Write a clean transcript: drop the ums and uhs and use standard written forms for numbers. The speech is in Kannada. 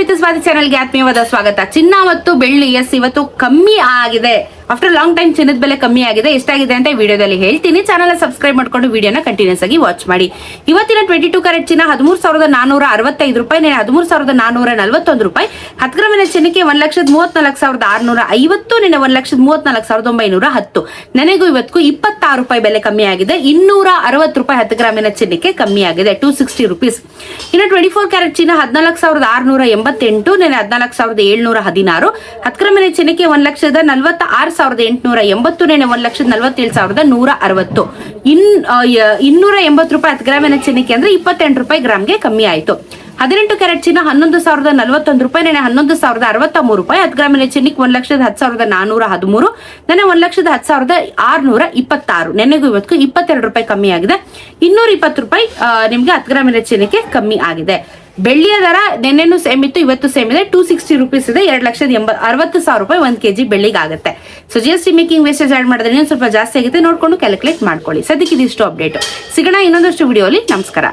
ವಿತ್ ಸ್ವಾತಿ ಚಾನೆಲ್ಗೆ ಆತ್ಮೀಯವಾದ ಸ್ವಾಗತ. ಚಿನ್ನ ಮತ್ತು ಬೆಳ್ಳಿ ಇವತ್ತು ಕಮ್ಮಿ ಆಗಿದೆ. ಆಫ್ಟರ್ ಲಾಂಗ್ ಟೈಮ್ ಚಿನ್ನದ ಬೆಲೆ ಕಮ್ಮಿ ಆಗಿದೆ. ಎಷ್ಟಾಗಿದೆ ಅಂತ ವಿಡಿಯೋದಲ್ಲಿ ಹೇಳ್ತೀನಿ. ಚಾನಲ್ ಸಬ್ಸ್ಕ್ರೈಬ್ ಮಾಡ್ಕೊಂಡು ವಿಡಿಯೋನ ಕಂಟಿನ್ಯೂಸ್ ಆಗಿ ವಾಚ್ ಮಾಡಿ. ಇವತ್ತಿನ 22 ಕ್ಯಾರೆಟ್ ಚಿನ್ನ 13,465 ರೂಪಾಯಿ, 13,441 ರೂಪಾಯಿ. 10 ಗ್ರಾಮಿನ ಚಿನ್ನಕ್ಕೆ 1,34,650, 1,34,910. ನನಗೂ ಇವತ್ತು 26 ರೂಪಾಯಿ ಬೆಲೆ ಕಮ್ಮಿ ಆಗಿದೆ. 260 ರೂಪಾಯಿ 10 ಗ್ರಾಮಿನ ಚಿನ್ನಕ್ಕೆ ಕಮ್ಮಿ ಆಗಿದೆ, 260 ರುಪೀಸ್. ಇನ್ನು 24 ಕ್ಯಾರೆಟ್ ಚಿನ್ನ 14,688, 14,716. 10 ಗ್ರಾಮಿನ ಚಿನ್ನಕ್ಕೆ 1,46,880, 1,47,160. 280 ರೂಪಾಯಿ 10 ಗ್ರಾಮಿನ ಚಿನ್ನಕ್ಕೆ ಅಂದ್ರೆ 28 ರೂಪಾಯಿ ಗ್ರಾಮ್ಗೆ ಕಮ್ಮಿ ಆಯ್ತು. 18 ಕ್ಯಾರೆಟ್ ಚಿನ್ನ 11,041 ರೂಪಾಯಿ, 11,063 ರೂಪಾಯಿ. 10 ಗ್ರಾಮಿನ ಚಿನ್ನಕ್ಕೆ 1,10,413, 1,10,626. ನೆನೆಗೂ ಇವತ್ತು 22 ರೂಪಾಯಿ ಕಮ್ಮಿ ಆಗಿದೆ. 220 ರೂಪಾಯಿ ನಿಮ್ಗೆ 10 ಗ್ರಾಮಿನ ಚಿನ್ನಕ್ಕೆ ಕಮ್ಮಿ ಆಗಿದೆ. ಬೆಳ್ಳಿಯ ದರ ನೆನ್ನೆನೂ ಸೇಮ್ ಇತ್ತು, ಇವತ್ತು ಸೇಮ್ ಇದೆ. 260 ರುಪೀಸ್ ಇದೆ. 2,60,000 ರೂಪಾಯಿ 1 kg ಬೆಳ್ಳಿಗೆ ಆಗುತ್ತೆ. So GST making wastage add ಮಾಡಿದ್ರೆ ಇನ್ನೊಂದು ಸ್ವಲ್ಪ ಜಾಸ್ತಿ ಆಗುತ್ತೆ, ನೋಡ್ಕೊಂಡು ಕ್ಯಾಲ್ಕುಲೇಟ್ ಮಾಡ್ಕೊಳ್ಳಿ. ಸದ್ಯಕ್ಕೆ ಇದಿಷ್ಟು ಅಪ್ಡೇಟ್. ಸಿಗೋಣ ಇನ್ನೊಂದಷ್ಟು ವಿಡಿಯೋಲಿ. ನಮಸ್ಕಾರ.